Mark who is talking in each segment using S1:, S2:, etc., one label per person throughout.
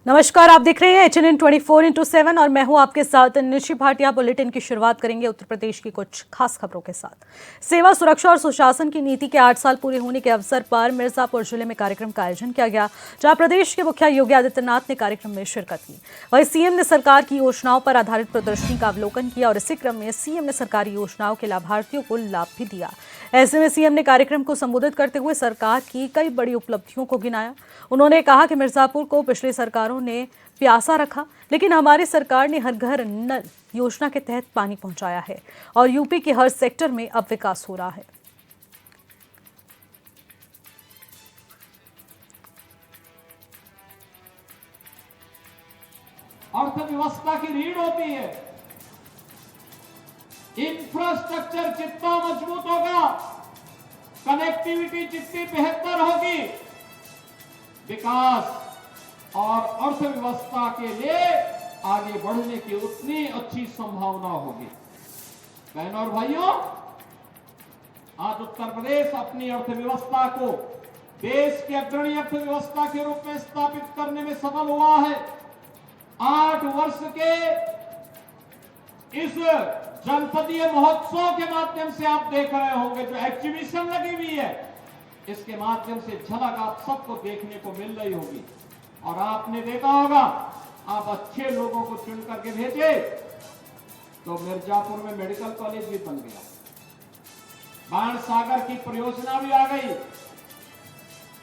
S1: नमस्कार, आप देख रहे हैं HNN 24/7 और मैं हूं आपके साथ निशि भाटिया। बुलेटिन की शुरुआत करेंगे उत्तर प्रदेश की कुछ खास खबरों के साथ। सेवा, सुरक्षा और सुशासन की नीति के 8 साल पूरे होने के अवसर पर मिर्जापुर जिले में कार्यक्रम का आयोजन किया गया, जहां प्रदेश के मुखिया योगी आदित्यनाथ ने कार्यक्रम में शिरकत की। वहीं सीएम ने सरकार की योजनाओं पर आधारित प्रदर्शनी का अवलोकन किया और इसी क्रम में सीएम ने सरकारी योजनाओं के लाभार्थियों को लाभ भी दिया। ऐसे में सीएम ने कार्यक्रम को संबोधित करते हुए सरकार की कई बड़ी उपलब्धियों को गिनाया। उन्होंने कहा कि मिर्जापुर को पिछली सरकारों ने प्यासा रखा, लेकिन हमारी सरकार ने हर घर नल योजना के तहत पानी पहुंचाया है और यूपी के हर सेक्टर में अब विकास हो रहा है।
S2: अर्थव्यवस्था की रीढ़ होती है। इंफ्रास्ट्रक्चर जितना मजबूत होगा, कनेक्टिविटी जितनी बेहतर होगी, विकास और अर्थव्यवस्था के लिए आगे बढ़ने की उतनी अच्छी संभावना होगी। बहनों और भाइयों, आज उत्तर प्रदेश अपनी अर्थव्यवस्था को देश की अग्रणी अर्थव्यवस्था के रूप में स्थापित करने में सफल हुआ है। 8 वर्ष के इस जनपदीय महोत्सव के माध्यम से आप देख रहे होंगे, जो एग्जीबिशन लगी हुई है, इसके माध्यम से झलक आप सबको देखने को मिल रही होगी। और आपने देखा होगा, आप अच्छे लोगों को चुन करके भेजे तो मिर्जापुर में मेडिकल कॉलेज भी बन गया, बाण सागर की परियोजना भी आ गई,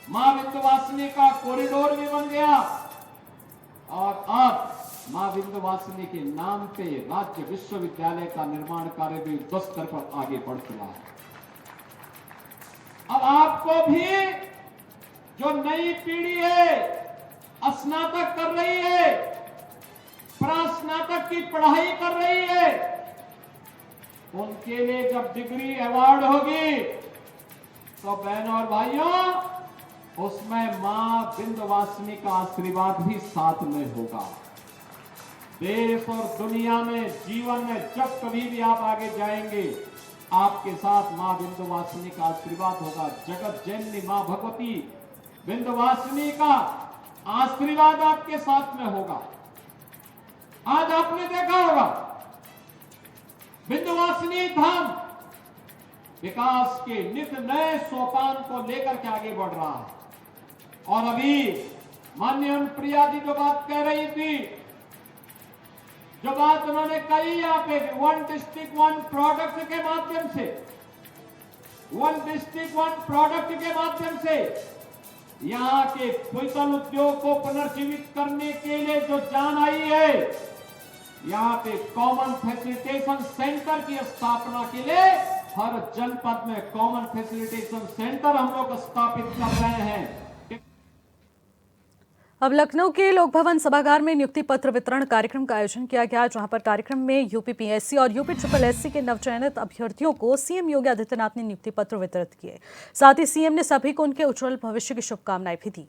S2: मां विंध्यवासिनी का कॉरिडोर भी बन गया और अब मां विंध्यवासिनी के नाम पे राज्य विश्वविद्यालय का निर्माण कार्य भी युद्ध स्तर पर आगे बढ़ चुका है। अब आपको भी जो नई पीढ़ी है, स्नातक कर रही है, प्रास्नातक की पढ़ाई कर रही है, उनके लिए जब डिग्री अवार्ड होगी तो बहनों और भाइयों, उसमें मां विंध्यवासिनी का आशीर्वाद भी साथ में होगा। देश और दुनिया में, जीवन में जब कभी भी आप आगे जाएंगे, आपके साथ मां विंध्यवासिनी का आशीर्वाद होगा। जगत जननी मां भगवती विंध्यवासिनी का आशीर्वाद आपके साथ में होगा। आज आपने देखा होगा, विंध्यवासिनी धाम विकास के नित नए सोपान को लेकर के आगे बढ़ रहा है। और अभी माननीय अनुप्रिया जी जो बात कह रही थी, जो बात उन्होंने कही यहाँ पे, 1 डिस्ट्रिक्ट 1 प्रोडक्ट के माध्यम से, 1 डिस्ट्रिक्ट 1 प्रोडक्ट के माध्यम से यहाँ के फूल उद्योग को पुनर्जीवित करने के लिए जो जान आई है, यहाँ पे कॉमन फैसिलिटेशन सेंटर की स्थापना के लिए हर जनपद में कॉमन फैसिलिटेशन सेंटर हम लोग स्थापित कर रहे हैं।
S1: अब लखनऊ के लोक भवन सभागार में नियुक्ति पत्र वितरण कार्यक्रम का आयोजन किया गया, जहां पर कार्यक्रम में यूपी पीएससी और यूपी SSSC के नवचयनित अभ्यर्थियों को सीएम योगी आदित्यनाथ ने नियुक्ति पत्र वितरित किए। साथ ही सीएम ने सभी को उनके उज्जवल भविष्य की शुभकामनाएं भी दी।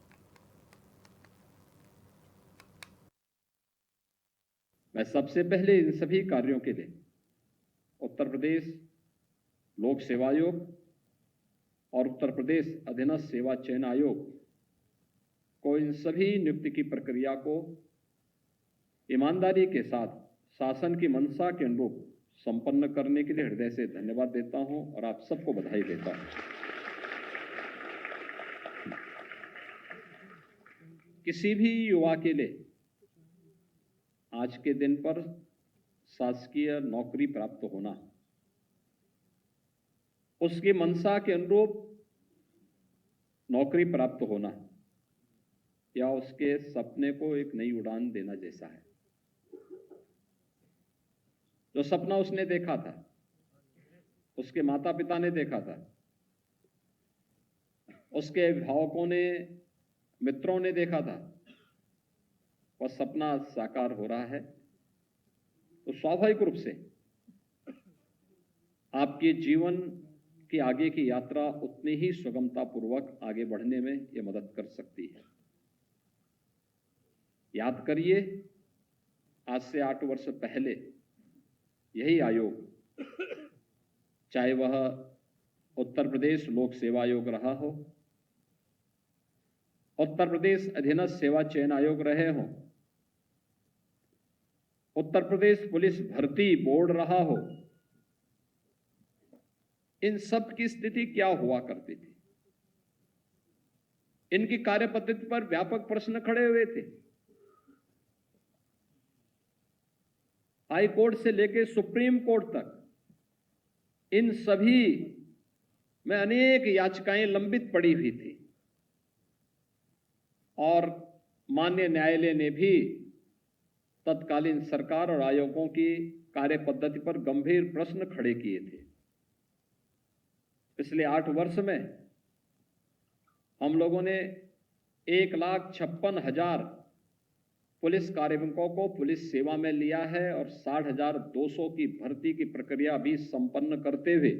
S3: मैं सबसे पहले इन सभी कार्यों के लिए उत्तर प्रदेश लोक सेवा आयोग और उत्तर प्रदेश अधीनस्थ सेवा चयन आयोग को इन सभी नियुक्ति की प्रक्रिया को ईमानदारी के साथ शासन की मंशा के अनुरूप संपन्न करने के लिए हृदय से धन्यवाद देता हूं और आप सबको बधाई देता हूं। किसी भी युवा के लिए आज के दिन पर शासकीय नौकरी प्राप्त होना, उसकी मंशा के अनुरूप नौकरी प्राप्त होना या उसके सपने को एक नई उड़ान देना जैसा है। जो सपना उसने देखा था, उसके माता पिता ने देखा था, उसके अभिभावकों ने, मित्रों ने देखा था, वह सपना साकार हो रहा है, तो स्वाभाविक रूप से आपके जीवन की आगे की यात्रा उतनी ही सुगमता पूर्वक आगे बढ़ने में यह मदद कर सकती है। याद करिए, आज से 8 वर्ष पहले यही आयोग, चाहे वह उत्तर प्रदेश लोक सेवा आयोग रहा हो उत्तर प्रदेश अधीनस्थ सेवा चयन आयोग रहे हों, उत्तर प्रदेश पुलिस भर्ती बोर्ड रहा हो, इन सब की स्थिति क्या हुआ करती थी? इनकी कार्य पद्धति पर व्यापक प्रश्न खड़े हुए थे। हाई कोर्ट से लेकर सुप्रीम कोर्ट तक इन सभी में अनेक याचिकाएं लंबित पड़ी हुई थी और माननीय न्यायालय ने भी तत्कालीन सरकार और आयोगों की कार्य पद्धति पर गंभीर प्रश्न खड़े किए थे। पिछले 8 वर्ष में हम लोगों ने 1,56,000 पुलिस कार्मिकों को पुलिस सेवा में लिया है और 60,200 की भर्ती की प्रक्रिया भी संपन्न करते हुए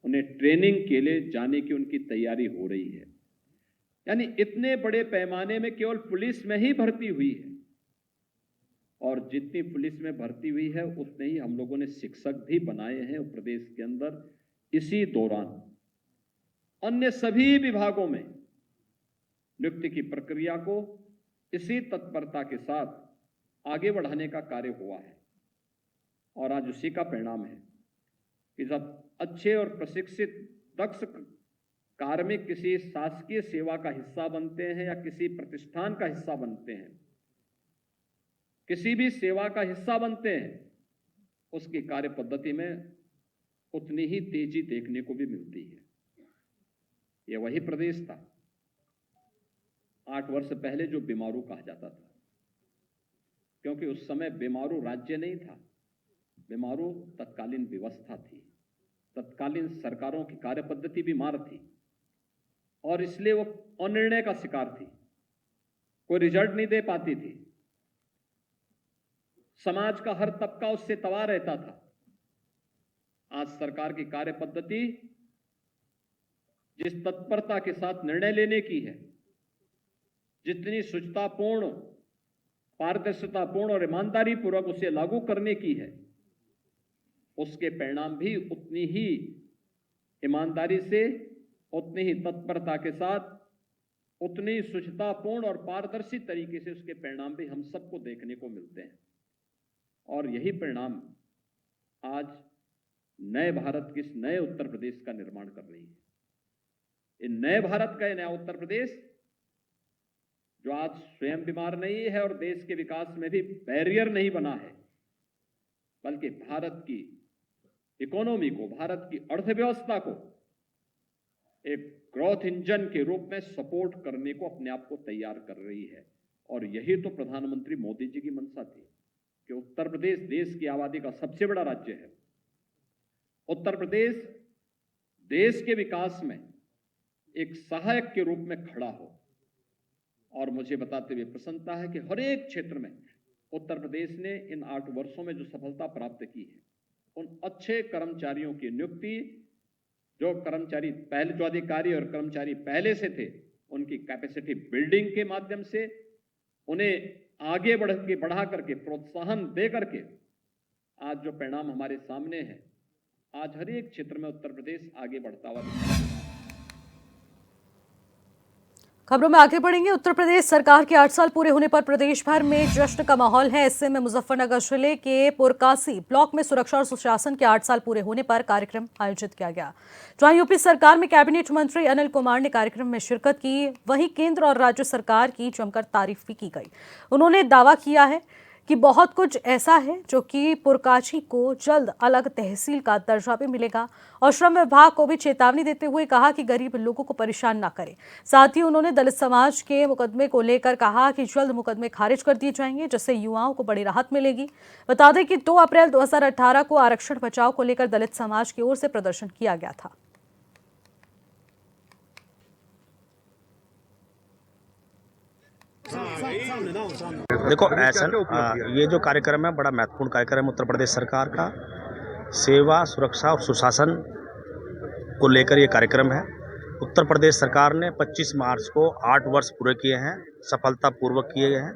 S3: उन्हें ट्रेनिंग के लिए जाने की उनकी तैयारी हो रही है। यानी इतने बड़े पैमाने में केवल पुलिस में ही भर्ती हुई है और जितनी पुलिस में भर्ती हुई है उतने ही हम लोगों ने शिक्षक भी बनाए हैं प्रदेश के अंदर। इसी दौरान अन्य सभी विभागों में नियुक्ति की प्रक्रिया को इसी तत्परता के साथ आगे बढ़ाने का कार्य हुआ है और आज उसी का परिणाम है कि जब अच्छे और प्रशिक्षित दक्ष कार्मिक किसी शासकीय सेवा का हिस्सा बनते हैं या किसी प्रतिष्ठान का हिस्सा बनते हैं, किसी भी सेवा का हिस्सा बनते हैं, उसकी कार्य पद्धति में उतनी ही तेजी देखने को भी मिलती है। यह वही प्रदेश था 8 वर्ष पहले जो बीमारू कहा जाता था, क्योंकि उस समय बीमारू राज्य नहीं था, बीमारू तत्कालीन व्यवस्था थी, तत्कालीन सरकारों की कार्य पद्धति बीमार थी और इसलिए वो अनिर्णय का शिकार थी, कोई रिजल्ट नहीं दे पाती थी। समाज का हर तबका उससे तबाह रहता था। आज सरकार की कार्य पद्धति जिस तत्परता के साथ निर्णय लेने की है, जितनी शुचितापूर्ण, पारदर्शितापूर्ण और ईमानदारी पूर्वक उसे लागू करने की है, उसके परिणाम भी उतनी ही ईमानदारी से, उतनी ही तत्परता के साथ, उतनी शुचितापूर्ण और पारदर्शी तरीके से उसके परिणाम भी हम सबको देखने को मिलते हैं। और यही परिणाम आज नए भारत के इस नए उत्तर प्रदेश का निर्माण कर रही है। इन नए भारत का नया उत्तर प्रदेश जो आज स्वयं बीमार नहीं है और देश के विकास में भी बैरियर नहीं बना है, बल्कि भारत की इकोनॉमी को, भारत की अर्थव्यवस्था को एक ग्रोथ इंजन के रूप में सपोर्ट करने को अपने आप को तैयार कर रही है। और यही तो प्रधानमंत्री मोदी जी की मंशा थी कि उत्तर प्रदेश देश की आबादी का सबसे बड़ा राज्य है। उत्तर प्रदेश देश के विकास में एक सहायक के रूप में खड़ा हो। और मुझे बताते हुए प्रसन्नता है कि हर एक क्षेत्र में उत्तर प्रदेश ने इन 8 वर्षों में जो सफलता प्राप्त की है, उन अच्छे कर्मचारियों की नियुक्ति, जो कर्मचारी पहले, जो अधिकारी और कर्मचारी पहले से थे, उनकी कैपेसिटी बिल्डिंग के माध्यम से उन्हें आगे बढ़ा करके, प्रोत्साहन दे करके आज जो परिणाम हमारे सामने है, आज हर एक क्षेत्र में उत्तर प्रदेश आगे बढ़ता हुआ दिखता है।
S1: खबरों में आगे बढ़ेंगे। उत्तर प्रदेश सरकार के 8 साल पूरे होने पर प्रदेश भर में जश्न का माहौल है। ऐसे में मुजफ्फरनगर जिले के पुरकासी ब्लॉक में सुरक्षा और सुशासन के 8 साल पूरे होने पर कार्यक्रम आयोजित किया गया, जहां यूपी सरकार में कैबिनेट मंत्री अनिल कुमार ने कार्यक्रम में शिरकत की। वहीं केंद्र और राज्य सरकार की जमकर तारीफ भी की गई। उन्होंने दावा किया है कि बहुत कुछ ऐसा है जो कि पुरकासी को जल्द अलग तहसील का दर्जा भी मिलेगा और श्रम विभाग को भी चेतावनी देते हुए कहा कि गरीब लोगों को परेशान ना करें। साथ ही उन्होंने दलित समाज के मुकदमे को लेकर कहा कि जल्द मुकदमे खारिज कर दिए जाएंगे, जिससे युवाओं को बड़ी राहत मिलेगी। बता दें कि 2 अप्रैल 2018 को आरक्षण बचाओ को लेकर दलित समाज की ओर से प्रदर्शन किया गया था।
S4: देखो ऐसा ये जो कार्यक्रम है बड़ा महत्वपूर्ण कार्यक्रम है उत्तर प्रदेश सरकार का। सेवा, सुरक्षा और सुशासन को लेकर ये कार्यक्रम है। उत्तर प्रदेश सरकार ने 25 मार्च को 8 वर्ष पूरे किए हैं, सफलतापूर्वक किए गए हैं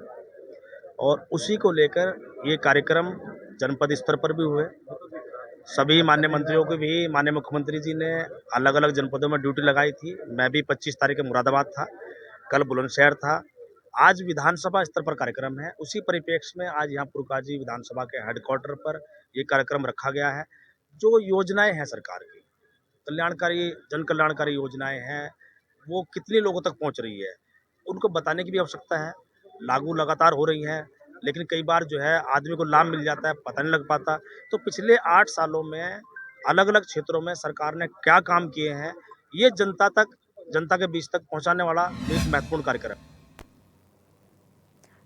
S4: और उसी को लेकर ये कार्यक्रम जनपद स्तर पर भी हुए। सभी माननीय मंत्रियों को भी माननीय मुख्यमंत्री जी ने अलग अलग जनपदों में ड्यूटी लगाई थी। मैं भी 25 तारीख को मुरादाबाद था। कल बुलंदशहर था, आज विधानसभा स्तर पर कार्यक्रम है। उसी परिप्रेक्ष्य में आज यहाँ पुरकाजी विधानसभा के हेडक्वार्टर पर ये कार्यक्रम रखा गया है। जो योजनाएं हैं सरकार की, कल्याणकारी जन कल्याणकारी योजनाएं हैं, वो कितने लोगों तक पहुंच रही है, उनको बताने की भी आवश्यकता है। लागू लगातार हो रही हैं, लेकिन कई बार जो है आदमी को लाभ मिल जाता है, पता नहीं लग पाता। तो पिछले 8 सालों में अलग-अलग क्षेत्रों में सरकार ने क्या काम किए हैं, ये जनता के बीच तक पहुंचाने वाला एक महत्वपूर्ण कार्यक्रम है।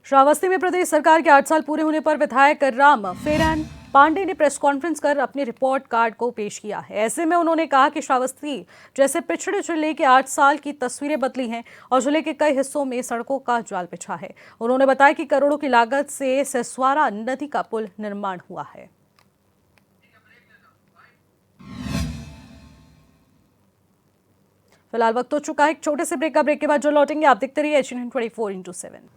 S1: श्रावस्ती में प्रदेश सरकार के 8 साल पूरे होने पर विधायक राम फेरन पांडे ने प्रेस कॉन्फ्रेंस कर अपने रिपोर्ट कार्ड को पेश किया है। ऐसे में उन्होंने कहा कि श्रावस्ती जैसे पिछड़े जिले के 8 साल की तस्वीरें बदली हैं और जिले के कई हिस्सों में सड़कों का जाल बिछा है। उन्होंने बताया कि करोड़ों की लागत से सिसवारा नदी का पुल निर्माण हुआ है। फिलहाल वक्त हो चुका है एक छोटे से ब्रेक का। ब्रेक के बाद जो लौटेंगे आप देखते रहिए एचएनएन 24/7।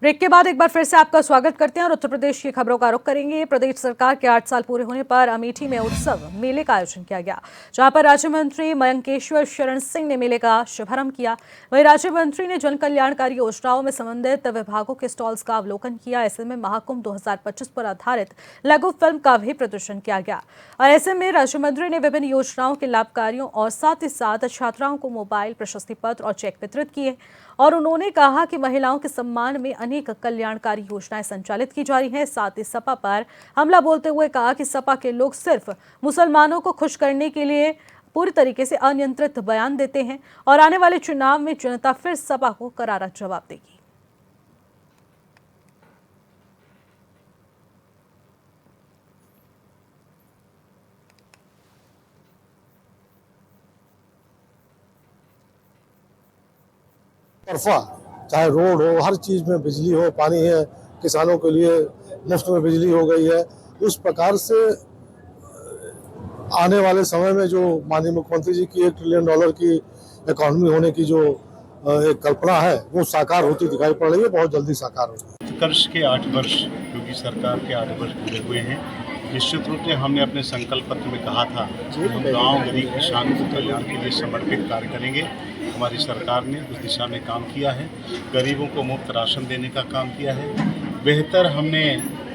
S1: ब्रेक के बाद एक बार फिर से आपका स्वागत करते हैं और उत्तर प्रदेश की खबरों का रुख करेंगे। प्रदेश सरकार के 8 साल पूरे होने पर अमेठी में उत्सव मेले का आयोजन किया गया, जहां पर राज्य मंत्री मयंकेश्वर शरण सिंह ने मेले का शुभारंभ किया। वहीं राज्य मंत्री ने जन कल्याणकारी योजनाओं में संबंधित विभागों के स्टॉल्स का अवलोकन किया। ऐसे में महाकुंभ 2025 पर आधारित लघु फिल्म का भी प्रदर्शन किया गया और ऐसे में राज्य मंत्री ने विभिन्न योजनाओं के लाभकारियों और साथ ही साथ छात्राओं को मोबाइल, प्रशस्ति पत्र और चेक वितरित किए और उन्होंने कहा कि महिलाओं के सम्मान में अनेक कल्याणकारी योजनाएं संचालित की जा रही हैं। साथ ही सपा पर हमला बोलते हुए कहा कि सपा के लोग सिर्फ मुसलमानों को खुश करने के लिए पूरी तरीके से अनियंत्रित बयान देते हैं और आने वाले चुनाव में जनता फिर सपा को करारा जवाब देगी।
S5: तरफा चाहे रोड हो, हर चीज में बिजली हो, पानी है, किसानों के लिए मुफ्त में बिजली हो गई है। उस प्रकार से आने वाले समय में जो माननीय मुख्यमंत्री जी की $1 ट्रिलियन की इकोनॉमी होने की जो एक कल्पना है, वो साकार होती दिखाई पड़ रही है, बहुत जल्दी साकार होगी।
S6: उत्कर्ष के 8 वर्ष योगी सरकार के 8 वर्ष पूरे हुए हैं। निश्चित रूप से हमने अपने संकल्प पत्र में कहा था कि हम गाँव, गरीब, किसान के कल्याण के लिए समर्पित कार्य करेंगे। हमारी सरकार ने उस दिशा में काम किया है। गरीबों को मुफ्त राशन देने का काम किया है। बेहतर हमने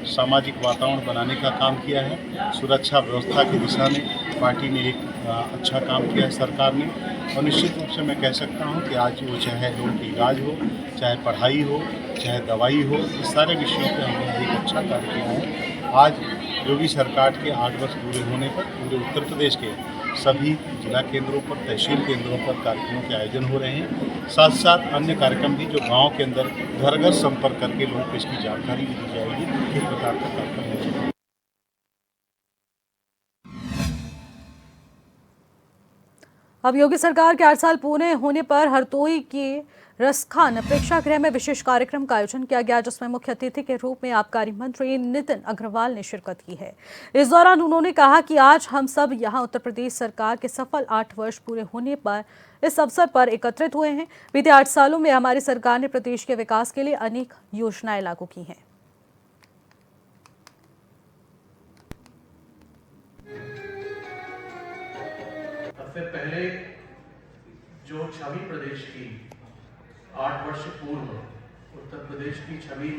S6: सामाजिक वातावरण बनाने का काम किया है। सुरक्षा व्यवस्था की दिशा में पार्टी ने एक अच्छा काम किया है सरकार ने। और निश्चित रूप से मैं कह सकता हूं कि आज वो चाहे लोगों की इलाज हो, चाहे पढ़ाई हो, चाहे दवाई हो, इस सारे विषयों पे हमने एक अच्छा कार्य किया है। आज योगी सरकार के 8 वर्ष पूरे होने पर पूरे उत्तर प्रदेश के सभी जिला केंद्रों पर, तहसील केंद्रों पर कार्यक्रमों के आयोजन हो रहे हैं। साथ साथ अन्य कार्यक्रम भी जो गांव के अंदर घर घर संपर्क करके लोगों को इसकी जानकारी भी दी जाएगी, किस प्रकार का कार्यक्रम है।
S1: अब योगी सरकार के 8 साल पूरे होने पर हरदोई के रसखान प्रेक्षागृह में विशेष कार्यक्रम का आयोजन किया गया, जिसमें मुख्य अतिथि के रूप में आबकारी मंत्री नितिन अग्रवाल ने शिरकत की है। इस दौरान उन्होंने कहा कि आज हम सब यहां उत्तर प्रदेश सरकार के सफल 8 वर्ष पूरे होने पर इस अवसर पर एकत्रित हुए हैं। बीते 8 सालों में हमारी सरकार ने प्रदेश के विकास के लिए अनेक योजनाएं लागू की हैं।
S7: सबसे पहले जो छवि प्रदेश की 8 वर्ष पूर्व उत्तर प्रदेश की छवि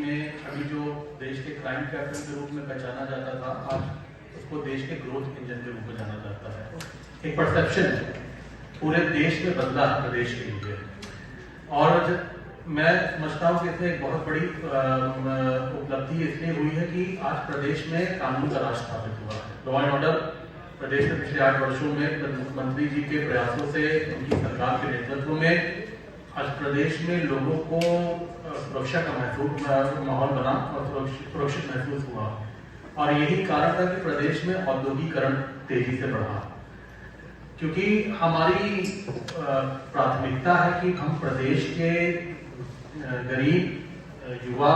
S7: जो देश के क्राइम कैपिटल के रूप में पहचाना जाता था, आज उसको देश के ग्रोथ इंजन के रूप में जाना जाता है। एक परसेप्शन पूरे देश में बदला प्रदेश के लिए और मैं समझता हूँ कि इसमें एक बहुत बड़ी उपलब्धि इसलिए हुई है कि आज प्रदेश में कानून का राज स्थापित हुआ है। लॉ एंड ऑर्डर प्रदेश में पिछले 8 वर्षों में मुख्यमंत्री जी के प्रयासों से, उनकी सरकार के नेतृत्व में आज प्रदेश में लोगों को सुरक्षा का माहौल बना और सुरक्षित महसूस हुआ और यही कारण था कि प्रदेश में औद्योगिकरण तेजी से बढ़ा, क्योंकि हमारी प्राथमिकता है कि हम प्रदेश के गरीब, युवा,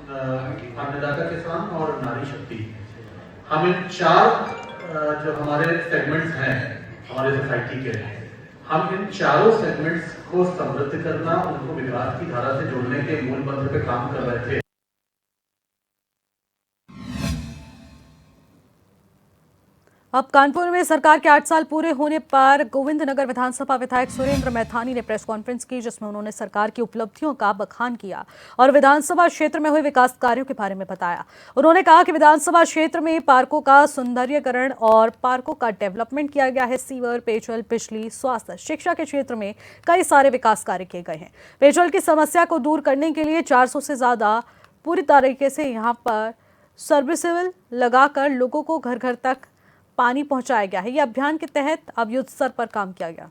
S7: अन्नदाता किसान और नारी शक्ति, हम इन 4 जो हमारे सेगमेंट्स हैं हमारे सोसाइटी के, हम इन चारों सेगमेंट्स को समृद्ध करना, उनको विकास की धारा से जोड़ने के मूल मंत्र पे काम कर रहे थे।
S1: अब कानपुर में सरकार के 8 साल पूरे होने पर गोविंदनगर विधानसभा विधायक सुरेंद्र मैथानी ने प्रेस कॉन्फ्रेंस की, जिसमें उन्होंने सरकार की उपलब्धियों का बखान किया और विधानसभा क्षेत्र में हुए विकास कार्यों के बारे में बताया। उन्होंने कहा कि विधानसभा क्षेत्र में पार्कों का सौंदर्यीकरण और पार्कों का डेवलपमेंट किया गया है। सीवर, पेयजल, बिजली, स्वास्थ्य, शिक्षा के क्षेत्र में कई सारे विकास कार्य किए गए हैं। पेयजल की समस्या को दूर करने के लिए 400 से ज्यादा पूरी तरीके से यहाँ पर सर्विसिबल लगाकर लोगों को घर घर तक पानी पहुंचाया गया है। यह अभियान के तहत अब युद्ध स्तर पर काम किया गया।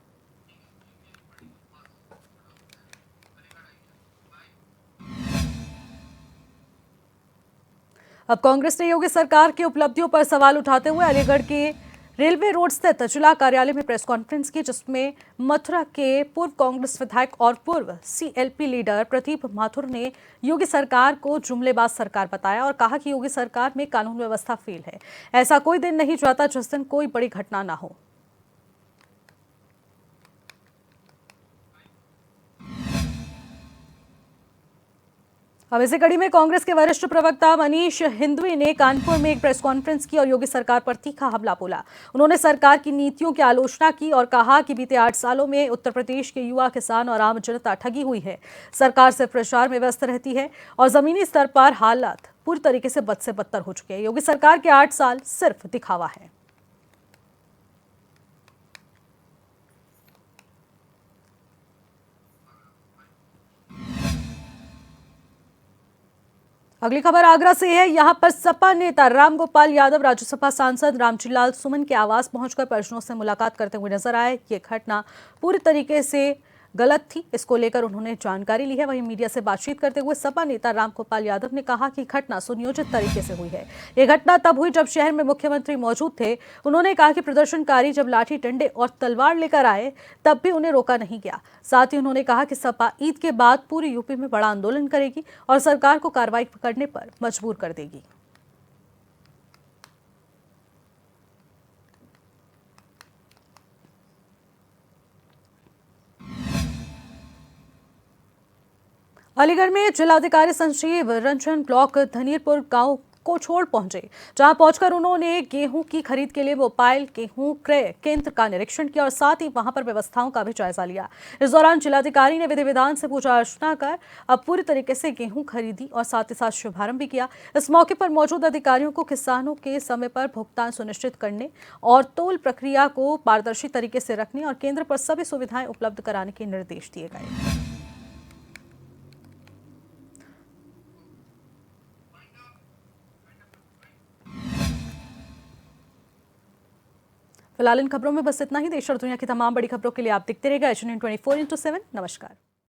S1: अब कांग्रेस ने योगी सरकार की उपलब्धियों पर सवाल उठाते हुए अलीगढ़ के रेलवे रोड स्थित जिला कार्यालय में प्रेस कॉन्फ्रेंस की, जिसमें मथुरा के पूर्व कांग्रेस विधायक और पूर्व सीएलपी लीडर प्रदीप माथुर ने योगी सरकार को जुमलेबाज सरकार बताया और कहा कि योगी सरकार में कानून व्यवस्था फेल है। ऐसा कोई दिन नहीं जाता जिस दिन कोई बड़ी घटना ना हो। अब इसी कड़ी में कांग्रेस के वरिष्ठ प्रवक्ता मनीष हिंदवी ने कानपुर में एक प्रेस कॉन्फ्रेंस की और योगी सरकार पर तीखा हमला बोला। उन्होंने सरकार की नीतियों की आलोचना की और कहा कि बीते 8 सालों में उत्तर प्रदेश के युवा, किसान और आम जनता ठगी हुई है। सरकार सिर्फ प्रचार में व्यस्त रहती है और जमीनी स्तर पर हालात पूरी तरीके से बद से बदतर हो चुके हैं। योगी सरकार के 8 साल सिर्फ दिखावा है। अगली खबर आगरा से है। यहां पर सपा नेता रामगोपाल यादव राज्यसभा सांसद रामजीलाल सुमन के आवास पहुंचकर परिजनों से मुलाकात करते हुए नजर आए। ये घटना पूरी तरीके से गलत थी, इसको लेकर उन्होंने जानकारी ली है। वहीं मीडिया से बातचीत करते हुए सपा नेता रामगोपाल यादव ने कहा कि घटना सुनियोजित तरीके से हुई है। ये घटना तब हुई जब शहर में मुख्यमंत्री मौजूद थे। उन्होंने कहा कि प्रदर्शनकारी जब लाठी, डंडे और तलवार लेकर आए तब भी उन्हें रोका नहीं गया। साथ ही उन्होंने कहा कि सपा ईद के बाद पूरी यूपी में बड़ा आंदोलन करेगी और सरकार को कार्रवाई करने पर मजबूर कर देगी। अलीगढ़ में जिलाधिकारी संजीव रंजन ब्लॉक धनीरपुर गांव को छोड़ पहुंचे, जहां पहुंचकर उन्होंने गेहूं की खरीद के लिए मोबाइल गेहूं क्रय केंद्र का निरीक्षण किया और साथ ही वहां पर व्यवस्थाओं का भी जायजा लिया। इस दौरान जिलाधिकारी ने विधि विधान से पूजा अर्चना कर अब पूरी तरीके से गेहूं खरीदी और साथ ही साथ शुभारंभ भी किया। इस मौके पर मौजूद अधिकारियों को किसानों के समय पर भुगतान सुनिश्चित करने और तोल प्रक्रिया को पारदर्शी तरीके से रखने और केंद्र पर सभी सुविधाएं उपलब्ध कराने के निर्देश दिए गए। फिलहाल इन खबरों में बस इतना ही। देश और दुनिया की तमाम बड़ी खबरों के लिए आप देखते रहिएगा HNN 24/7। नमस्कार।